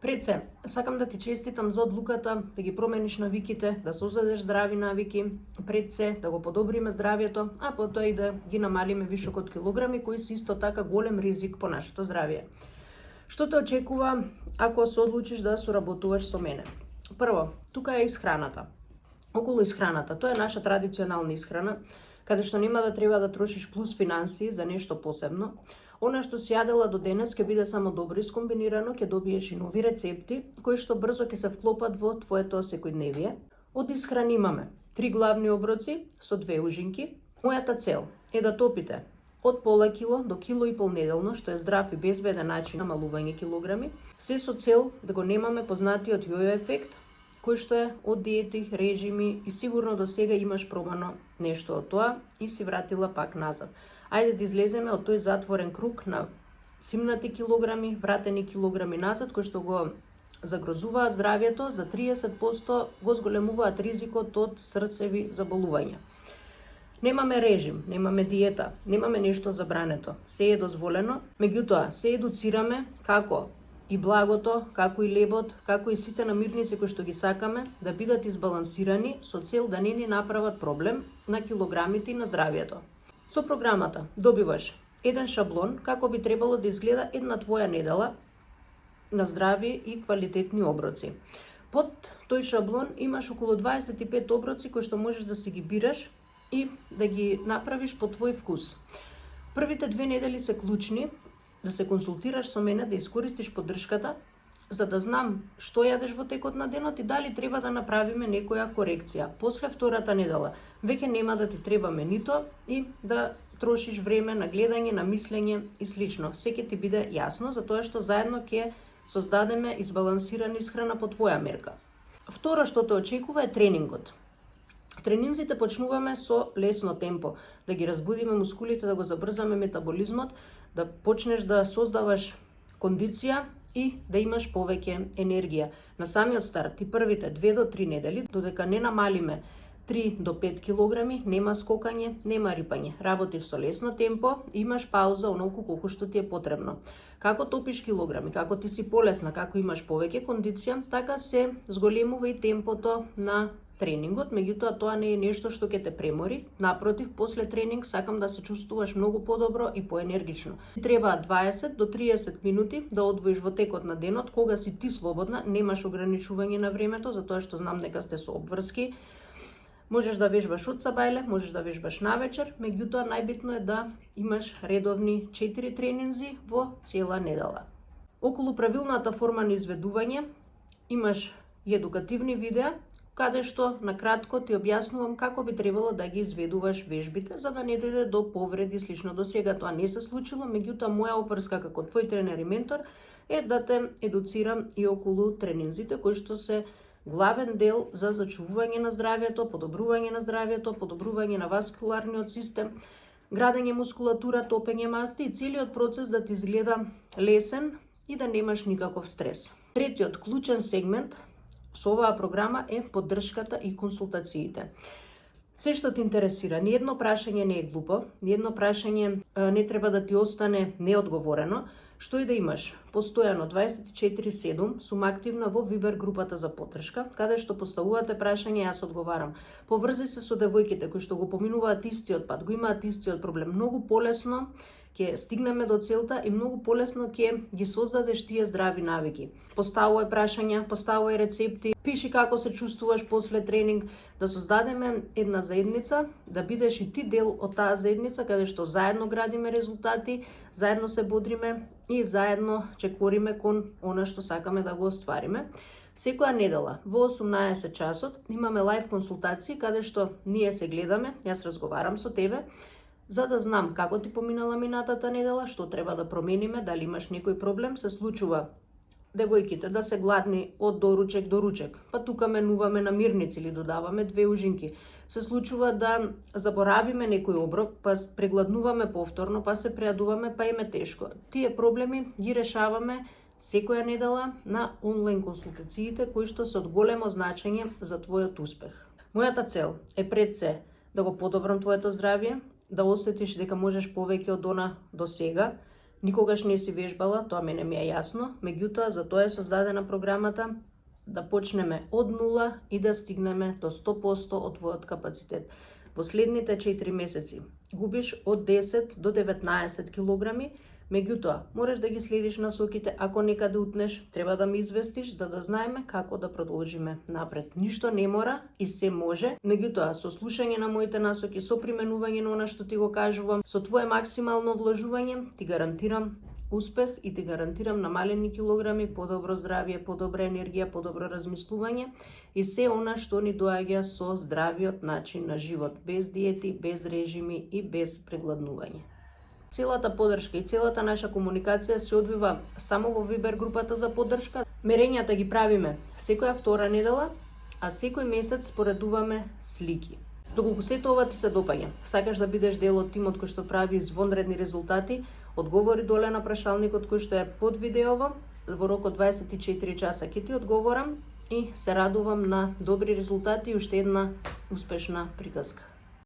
Пред се, сакам да ти честитам за одлуката да ги промениш навиките, да создадеш здрави навики, пред се да го подобриме здравието, а потоа и да ги намалиме вишокот килограми кои се исто така голем ризик по нашето здравие. Што те очекува ако се одлучиш да соработуваш со мене? Прво, тука е исхраната. Околу исхраната, тоа е наша традиционална исхрана, каде што нема да треба да трошиш плюс финанси за нешто посебно. Она што си јадела до денес ќе биде само добро искомбинирано, ќе добиеш и нови рецепти, кои што брзо ќе се вклопат во твоето секојдневие. Од исхрани имаме 3 главни оброци со 2 ужинки. Мојата цел е да топите од пола кило до кило и пол неделно, што е здрав и безбеден начин на намалување килограми, се со цел да го немаме познатиот јојо ефект, кој што е од диети, режими и сигурно до сега имаш пробано нешто од тоа и си вратила пак назад. Ајде да излеземе од тој затворен круг на симнати килограми, вратени килограми назад, кои што го загрозуваат здравието, за 30% го зголемуваат ризикот од срцеви заболувања. Немаме режим, немаме диета, немаме нешто забрането. Се е дозволено, меѓутоа се едуцираме како и благото, како и лебот, како и сите намирници кои што ги сакаме да бидат избалансирани со цел да не ни направат проблем на килограмите и на здравието. Со програмата добиваш еден шаблон како би требало да изгледа една твоја недела на здрави и квалитетни оброци. Под тој шаблон имаш околу 25 оброци кои што можеш да си ги бираш и да ги направиш по твој вкус. Првите 2 недели се клучни да се консултираш со мене, да искористиш поддршката, за да знам што јадеш во текот на денот и дали треба да направиме некоја корекција. После втората недела веќе нема да ти требаме нито и да трошиш време на гледање, на мислење и слично. Се ќе ти биде јасно, затоа што заедно ќе создадеме избалансирана исхрана по твоја мерка. Второ што те очекува е тренингот. Тренинзите почнуваме со лесно темпо, да ги разбудиме мускулите, да го забрзаме метаболизмот, да почнеш да создаваш кондиција и да имаш повеќе енергија. На самиот старт, ти првите 2 до 3 недели, додека не намалиме 3 до 5 килограми, нема скокање, нема рипање. Работиш со лесно темпо, имаш пауза онолку колку што ти е потребно. Како топиш килограми, како ти си полесна, како имаш повеќе кондиција, така се зголемува и темпото на тренингот, меѓутоа тоа не е нешто што ќе те премори. Напротив, после тренинг сакам да се чувствуваш многу подобро и поенергично. Треба 20 до 30 минути да одвоиш во текот на денот, кога си ти слободна, немаш ограничување на времето, затоа што знам дека сте со обврски. Можеш да вежбаш од сабајле, можеш да вежбаш навечер, меѓутоа најбитно е да имаш редовни 4 тренинзи во цела недела. Околу правилната форма на изведување имаш и едукативни видеа, каде што накратко ти објаснувам како би требало да ги изведуваш вежбите, за да не дојде до повреди слично. До сега тоа не се случило, меѓутоа моја обврска како твој тренер и ментор е да те едуцирам и околу тренинзите кои што се главен дел за зачувување на здравието, подобрување на здравието, подобрување на васкуларниот систем, градење мускулатура, топење масти и целиот процес да ти изгледа лесен и да немаш никаков стрес. Третиот клучен сегмент со оваа програма е поддршката и консултациите. Се што те интересира, ниедно прашање не е глупо, ниедно прашање не треба да ти остане неодговорено. Што и да имаш, постојано 24/7 сум активна во Viber групата за поддршка, каде што поставувате прашање, јас одговарам. Поврзи се со девојките кои што го поминуваат истиот пат, го имаат истиот проблем. Многу полесно ќе стигнеме до целта и многу полесно ќе ги создадеш тие здрави навики. Поставувај прашања, поставувај рецепти, пиши како се чувствуваш после тренинг, да создадеме една заедница, да бидеш и ти дел од таа заедница, каде што заедно градиме резултати, заедно се бодриме и заедно чекориме кон она што сакаме да го оствариме. Секоја недела во 18 часот имаме лајв консултации каде што ние се гледаме, јас разговарам со тебе, за да знам како ти поминала минатата недела, што треба да промениме, дали имаш некој проблем. Се случува девојките да се гладни од доручек до ручек, па тука менуваме намирници или додаваме 2 ужинки. Се случува да заборавиме некој оброк, па прегладнуваме повторно, па се преадуваме, па им е тешко. Тие проблеми ги решаваме секоја недела на онлайн консултациите кои што се од големо значење за твојот успех. Мојата цел е пред се да го подобрам твоето здравје, да осетиш дека можеш повеќе од она до сега, Никогаш не си вежбала, тоа мене ми е јасно, меѓутоа за тоа е создадена програмата да почнеме од нула и да стигнеме до 100% од твојот капацитет. Последните 4 месеци губиш од 10 до 19 килограми, меѓутоа можеш да ги следиш насоките, ако некаде утнеш, треба да ме известиш за да знаеме како да продолжиме напред. Ништо не мора и се може, меѓутоа со слушање на моите насоки, со применување на она што ти го кажувам, со твое максимално вложување, ти гарантирам успех и ти гарантирам намалени килограми, подобро здравје, подобра енергија, подобро размислување и се она што ни доаѓа со здравиот начин на живот, без диети, без режими и без прегладнување. Целата поддршка и целата наша комуникација се одвива само во Viber групата за поддршка. Мерењата ги правиме секоја втора недела, а секој месец споредуваме слики. Доколку сето ова ти се допаѓа, сакаш да бидеш дел од тимот кој што прави извонредни резултати, одговори доле на прашалникот кој што е под видеово, во рок од 24 часа ќе ти одговорам и се радувам на добри резултати и уште една успешна приказка.